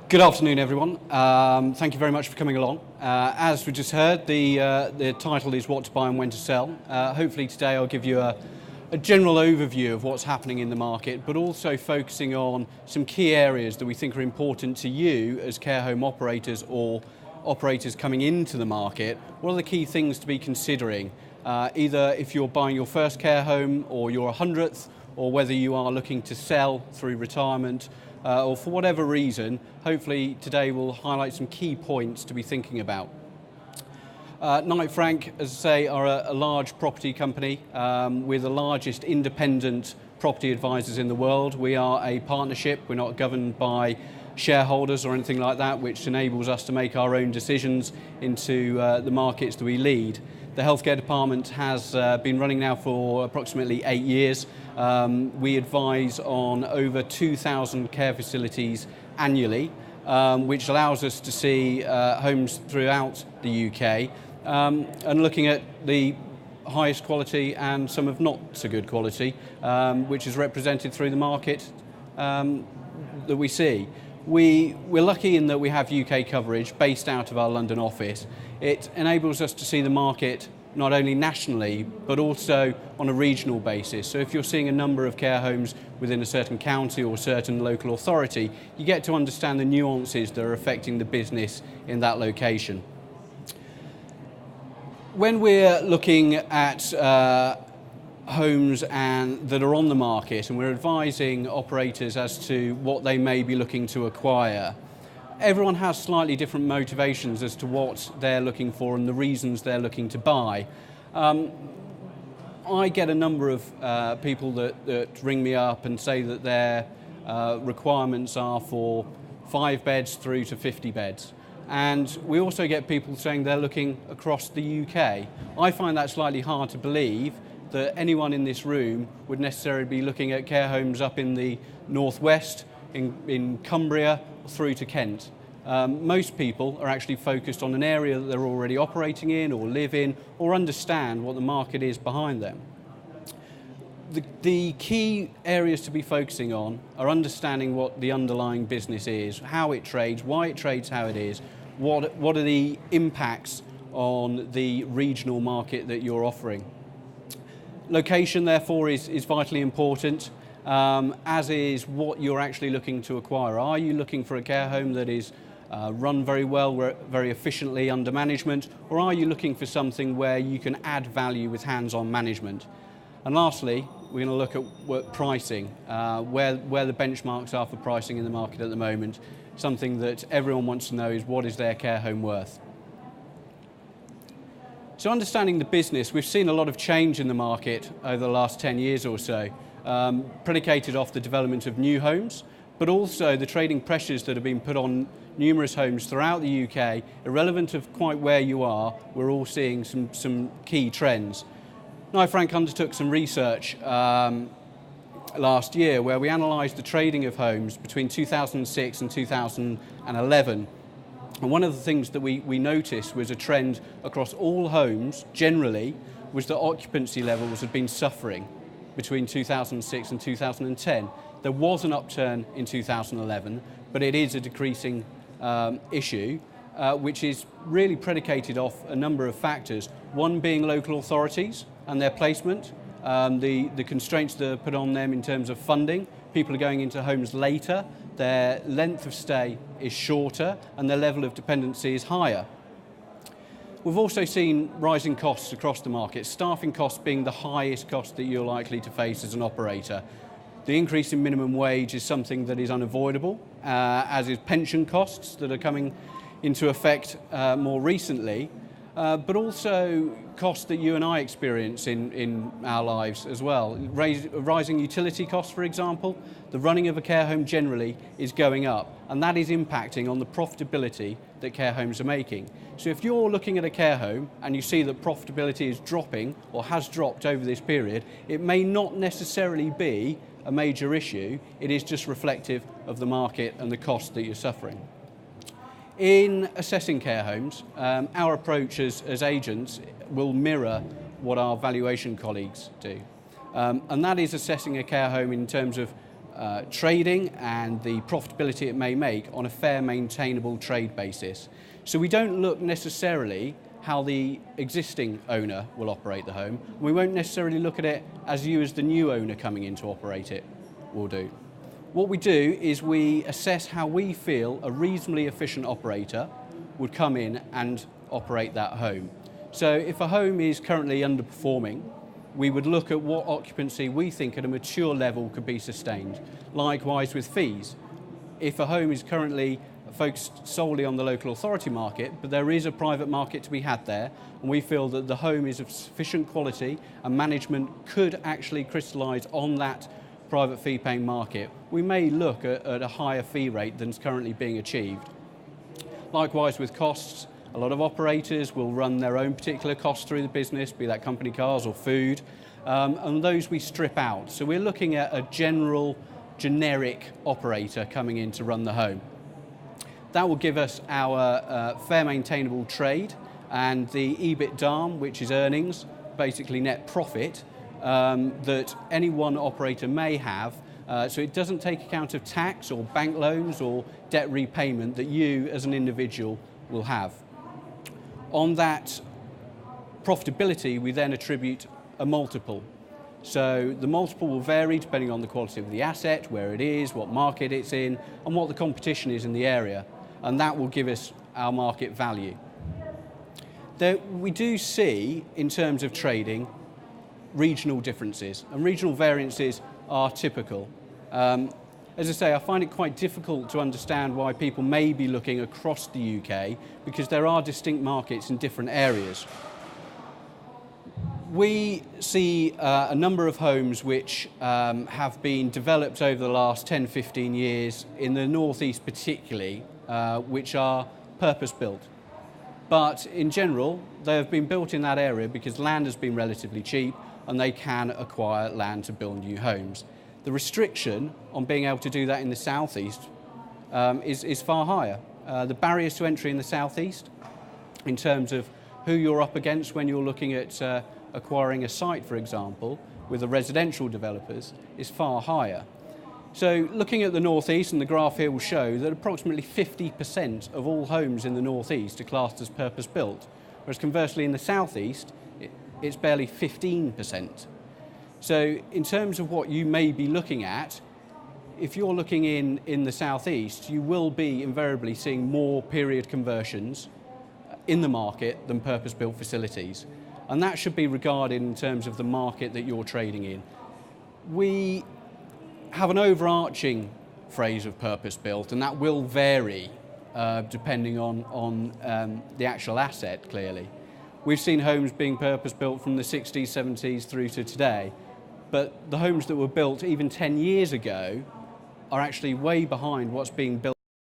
Good afternoon, everyone. Thank you very much for coming along. As we just heard, the title is What to Buy and When to Sell. Hopefully today I'll give you a general overview of what's happening in the market, but also focusing on some key areas that we think are important to you as care home operators or operators coming into the market. What are the key things to be considering? Either if you're buying your first care home or your 100th, or whether you are looking to sell through retirement, or for whatever reason. Hopefully today we'll highlight some key points to be thinking about. Knight Frank, as I say, are a large property company. We're the largest independent property advisors in the world. We are a partnership. We're not governed by shareholders or anything like that, which enables us to make our own decisions into the markets that we lead. The healthcare department has been running now for approximately 8 years. We advise on over 2,000 care facilities annually, which allows us to see homes throughout the UK and looking at the highest quality and some of not so good quality, which is represented through the market that we see. We're lucky in that we have UK coverage based out of our London office. It enables us to see the market not only nationally, but also on a regional basis. So if you're seeing a number of care homes within a certain county or certain local authority, you get to understand the nuances that are affecting the business in that location. When we're looking at homes that are on the market and we're advising operators as to what they may be looking to acquire, everyone has slightly different motivations as to what they're looking for and the reasons they're looking to buy. I get a number of people that ring me up and say that their requirements are for 5 beds through to 50 beds. And we also get people saying they're looking across the UK. I find that slightly hard to believe that anyone in this room would necessarily be looking at care homes up in the northwest, in Cumbria, through to Kent. Most people are actually focused on an area that they're already operating in or live in or understand what the market is behind them. The key areas to be focusing on are understanding what the underlying business is, how it trades, why it trades how it is, what are the impacts on the regional market that you're offering. Location, therefore, is vitally important, as is what you're actually looking to acquire. Are you looking for a care home that is run very well, very efficiently under management, or are you looking for something where you can add value with hands-on management? And lastly, we're going to look at pricing, where the benchmarks are for pricing in the market at the moment. Something that everyone wants to know is, what is their care home worth? So understanding the business, we've seen a lot of change in the market over the last 10 years or so, predicated off the development of new homes, but also the trading pressures that have been put on numerous homes throughout the UK. Irrelevant of quite where you are, we're all seeing some key trends. Knight Frank undertook some research last year where we analysed the trading of homes between 2006 and 2011. And one of the things that we noticed was a trend across all homes, generally, was that occupancy levels had been suffering between 2006 and 2010. There was an upturn in 2011, but it is a decreasing issue, which is really predicated off a number of factors. One being local authorities and their placement, the constraints that are put on them in terms of funding. People are going into homes later, their length of stay is shorter, and their level of dependency is higher. We've also seen rising costs across the market, staffing costs being the highest cost that you're likely to face as an operator. The increase in minimum wage is something that is unavoidable, as is pension costs that are coming into effect more recently, but also costs that you and I experience in our lives as well. Rising utility costs, for example. The running of a care home generally is going up, and that is impacting on the profitability that care homes are making. So if you're looking at a care home and you see that profitability is dropping or has dropped over this period, it may not necessarily be a major issue. It is just reflective of the market and the cost that you're suffering. In assessing care homes, our approach as agents will mirror what our valuation colleagues do. And that is assessing a care home in terms of trading and the profitability it may make on a fair, maintainable trade basis. So we don't look necessarily how the existing owner will operate the home. We won't necessarily look at it as you as the new owner coming in to operate it will do. What we do is we assess how we feel a reasonably efficient operator would come in and operate that home. So if a home is currently underperforming, we would look at what occupancy we think at a mature level could be sustained. Likewise with fees. If a home is currently focused solely on the local authority market, but there is a private market to be had there, and we feel that the home is of sufficient quality and management could actually crystallise on that private fee-paying market, we may look at a higher fee rate than is currently being achieved. Likewise with costs, a lot of operators will run their own particular costs through the business, be that company cars or food, and those we strip out. So we're looking at a generic operator coming in to run the home. That will give us our fair maintainable trade and the EBITDA, which is earnings, basically net profit, that any one operator may have. So it doesn't take account of tax or bank loans or debt repayment that you as an individual will have. On that profitability, we then attribute a multiple. So the multiple will vary depending on the quality of the asset, where it is, what market it's in, and what the competition is in the area. And that will give us our market value. We do see, in terms of trading, regional differences, and regional variances are typical. As I say, I find it quite difficult to understand why people may be looking across the UK because there are distinct markets in different areas. We see a number of homes which have been developed over the last 10-15 years in the northeast particularly, which are purpose-built. But in general, they have been built in that area because land has been relatively cheap and they can acquire land to build new homes. The restriction on being able to do that in the southeast is far higher. The barriers to entry in the southeast, in terms of who you're up against when you're looking at acquiring a site, for example, with the residential developers, is far higher. So looking at the northeast, and the graph here will show that approximately 50% of all homes in the northeast are classed as purpose-built, whereas conversely in the southeast, it's barely 15%. So in terms of what you may be looking at, if you're looking in the southeast, you will be invariably seeing more period conversions in the market than purpose-built facilities. And that should be regarded in terms of the market that you're trading in. We have an overarching phrase of purpose-built, and that will vary depending on the actual asset, clearly. We've seen homes being purpose-built from the 60s, 70s through to today, but the homes that were built even 10 years ago are actually way behind what's being built